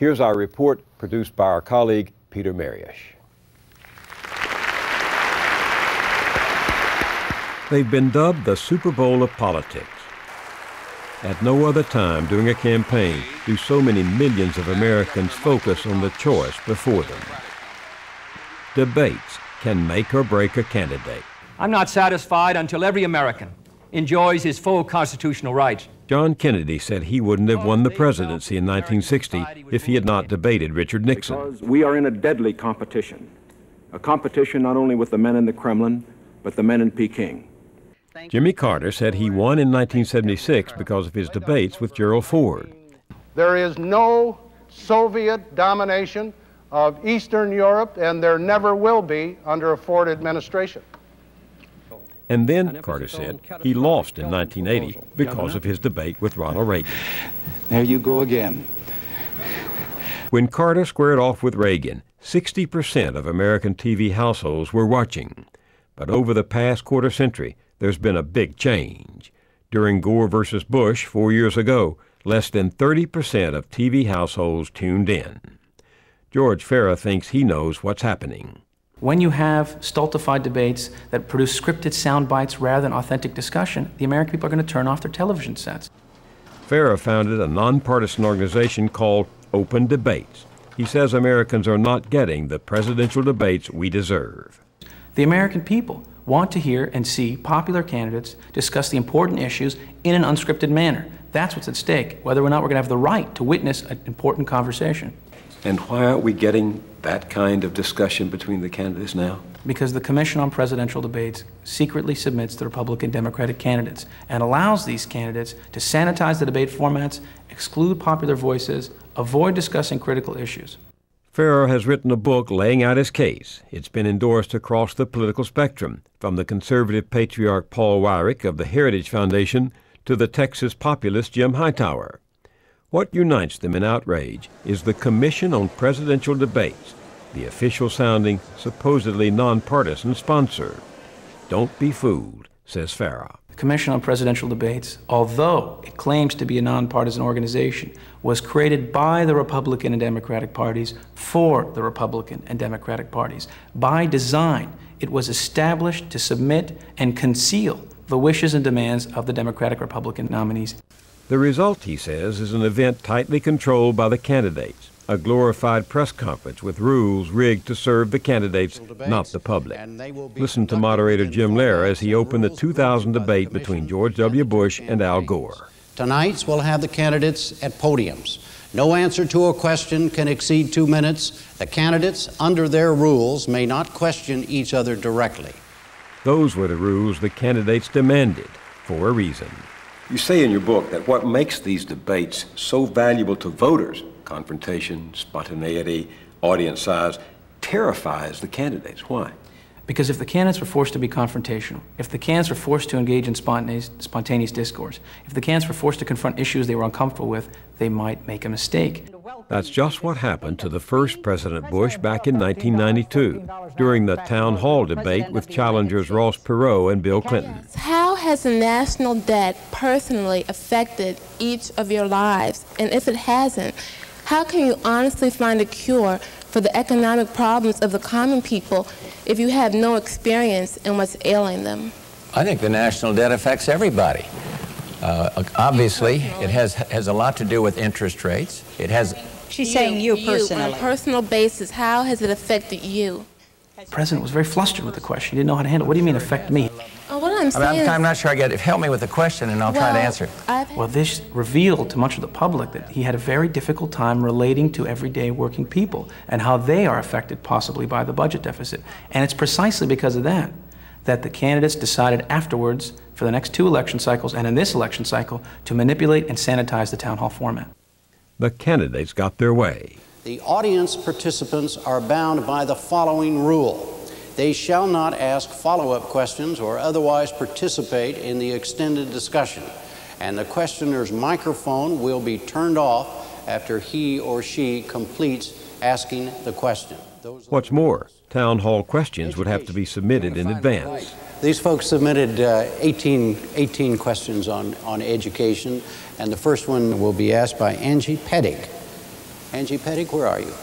Here's our report produced by our colleague, Peter Moyers. They've been dubbed the Super Bowl of politics. At no other time during a campaign do so many millions of Americans focus on the choice before them. Debates can make or break a candidate. I'm not satisfied until every American enjoys his full constitutional rights. John Kennedy said he wouldn't have won the presidency in 1960 if he had not debated Richard Nixon. Because we are in a deadly competition. A competition not only with the men in the Kremlin, but the men in Peking. Jimmy Carter said he won in 1976 because of his debates with Gerald Ford. There is no Soviet domination of Eastern Europe, and there never will be under a Ford administration. And then, Carter said, he lost in 1980 because of his debate with Ronald Reagan. There you go again. When Carter squared off with Reagan, 60% of American TV households were watching. But over the past quarter century, there's been a big change. During Gore versus Bush 4 years ago, less than 30% of TV households tuned in. George Farah thinks he knows what's happening. When you have stultified debates that produce scripted sound bites rather than authentic discussion, the American people are going to turn off their television sets. Farah founded a nonpartisan organization called Open Debates. He says Americans are not getting the presidential debates we deserve. The American people want to hear and see popular candidates discuss the important issues in an unscripted manner. That's what's at stake, whether or not we're going to have the right to witness an important conversation. And why aren't we getting that kind of discussion between the candidates now? Because the Commission on Presidential Debates secretly submits the Republican Democratic candidates and allows these candidates to sanitize the debate formats, exclude popular voices, avoid discussing critical issues. Farah has written a book laying out his case. It's been endorsed across the political spectrum, from the conservative patriarch Paul Weyrich of the Heritage Foundation to the Texas populist Jim Hightower. What unites them in outrage is the Commission on Presidential Debates, the official-sounding, supposedly nonpartisan sponsor. Don't be fooled, says Farah. The Commission on Presidential Debates, although it claims to be a nonpartisan organization, was created by the Republican and Democratic parties for the Republican and Democratic parties. By design, it was established to submit and conceal the wishes and demands of the Democratic-Republican nominees. The result, he says, is an event tightly controlled by the candidates, a glorified press conference with rules rigged to serve the candidates, not the public. Listen to moderator Jim Lehrer as he opened the 2000 debate between George W. Bush and Al Gore. Tonight we'll have the candidates at podiums. No answer to a question can exceed 2 minutes. The candidates, under their rules, may not question each other directly. Those were the rules the candidates demanded, for a reason. You say in your book that what makes these debates so valuable to voters, confrontation, spontaneity, audience size, terrifies the candidates. Why? Because if the candidates were forced to be confrontational, if the candidates were forced to engage in spontaneous discourse, if the candidates were forced to confront issues they were uncomfortable with, they might make a mistake. That's just what happened to the first President Bush back in 1992, during the town hall debate with challengers Ross Perot and Bill Clinton. How has the national debt personally affected each of your lives? And if it hasn't, how can you honestly find a cure for the economic problems of the common people if you have no experience in what's ailing them? I think the national debt affects everybody. Obviously, it has a lot to do with interest rates. It has. She's saying you personally. On a personal basis, how has it affected you? The president was very flustered with the question. He didn't know how to handle it. What do you mean affect me? Oh, what I'm saying I'm not sure I get it. Help me with the question and I'll try to answer it. Well, this revealed to much of the public that he had a very difficult time relating to everyday working people and how they are affected possibly by the budget deficit. And it's precisely because of that that the candidates decided afterwards for the next 2 election cycles and in this election cycle to manipulate and sanitize the town hall format. The candidates got their way. The audience participants are bound by the following rule. They shall not ask follow-up questions or otherwise participate in the extended discussion, and the questioner's microphone will be turned off after he or she completes asking the question. What's more, town hall questions would have to be submitted in advance. These folks submitted 18 questions on education, and the first one will be asked by Angie Pedig. Angie Pettick, where are you?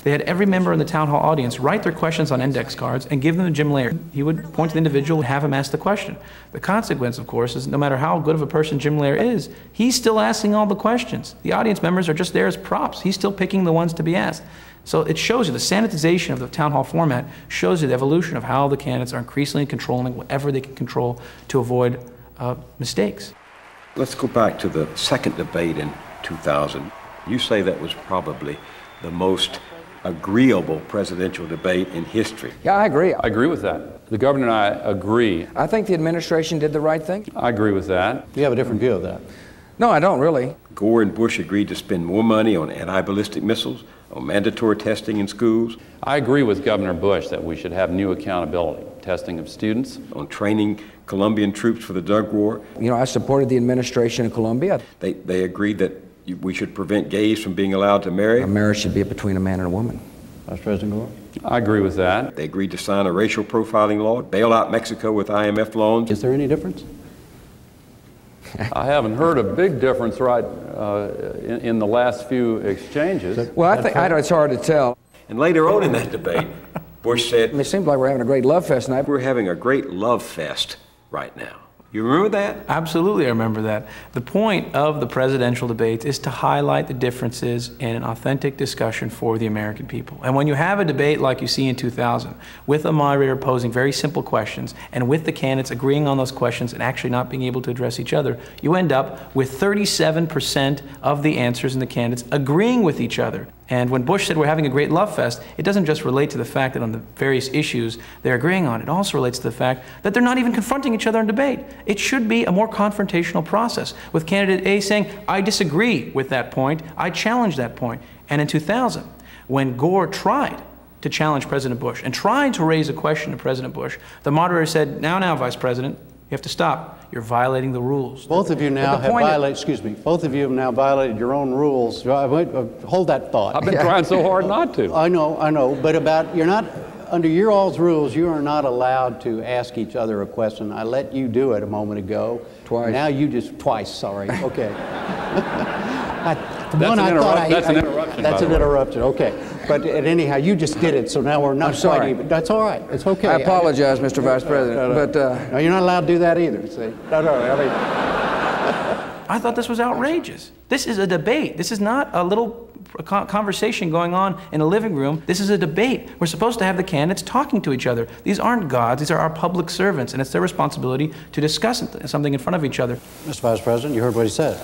They had every member in the town hall audience write their questions on index cards and give them to Jim Layer. He would point to the individual and have him ask the question. The consequence, of course, is no matter how good of a person Jim Layer is, he's still asking all the questions. The audience members are just there as props. He's still picking the ones to be asked. So it shows you the sanitization of the town hall format shows you the evolution of how the candidates are increasingly controlling whatever they can control to avoid mistakes. Let's go back to the second debate in 2000. You say that was probably the most agreeable presidential debate in history. Yeah, I agree. I agree with that. The governor and I agree. I think the administration did the right thing. I agree with that. You have a different view of that? No, I don't really. Gore and Bush agreed to spend more money on anti-ballistic missiles, on mandatory testing in schools. I agree with Governor Bush that we should have new accountability, testing of students. On training Colombian troops for the drug war. You know, I supported the administration in Colombia. They agreed that we should prevent gays from being allowed to marry. A marriage should be between a man and a woman. Vice President Gore? I agree with that. They agreed to sign a racial profiling law, bail out Mexico with IMF loans. Is there any difference? I haven't heard a big difference in the last few exchanges. Well, I think it's hard to tell. And later on in that debate, Bush said, It seems like we're having a great love fest tonight. We're having a great love fest right now. You remember that? Absolutely, I remember that. The point of the presidential debates is to highlight the differences in an authentic discussion for the American people. And when you have a debate like you see in 2000, with a moderator posing very simple questions, and with the candidates agreeing on those questions and actually not being able to address each other, you end up with 37% of the answers in the candidates agreeing with each other. And when Bush said we're having a great love fest, it doesn't just relate to the fact that on the various issues they're agreeing on. It also relates to the fact that they're not even confronting each other in debate. It should be a more confrontational process, with candidate A saying, I disagree with that point, I challenge that point. And in 2000, when Gore tried to challenge President Bush and tried to raise a question to President Bush, the moderator said, now, Vice President, you have to stop. You're violating the rules. Both of you now have violated, both of you have now violated your own rules. Hold that thought. I've been trying so hard not to. I know, but you're not, under your all's rules, you are not allowed to ask each other a question. I let you do it a moment ago. Twice. Now you just, twice, sorry, okay. That's an interruption. That's an interruption, okay. But anyhow, you just did it, so now we're not quite even. That's all right, it's okay. I apologize, Mr. Vice President, no, you're not allowed to do that either, see? No, I mean. I thought this was outrageous. This is a debate. This is not a little conversation going on in a living room. This is a debate. We're supposed to have the candidates talking to each other. These aren't gods, these are our public servants, and it's their responsibility to discuss something in front of each other. Mr. Vice President, you heard what he said.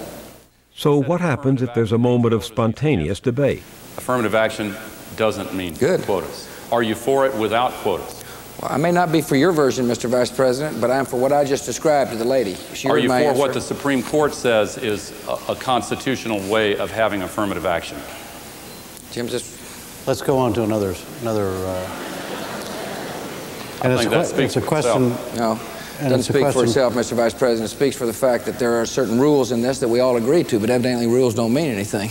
So what happens if there's a moment of spontaneous debate? Affirmative action doesn't mean quotas. Are you for it without quotas? Well, I may not be for your version, Mr. Vice President, but I am for what I just described to the lady. Are you for what the Supreme Court says is a constitutional way of having affirmative action? Jim, just... Let's go on to another and it's a question... No. It doesn't speak for itself, Mr. Vice President. It speaks for the fact that there are certain rules in this that we all agree to, but evidently rules don't mean anything.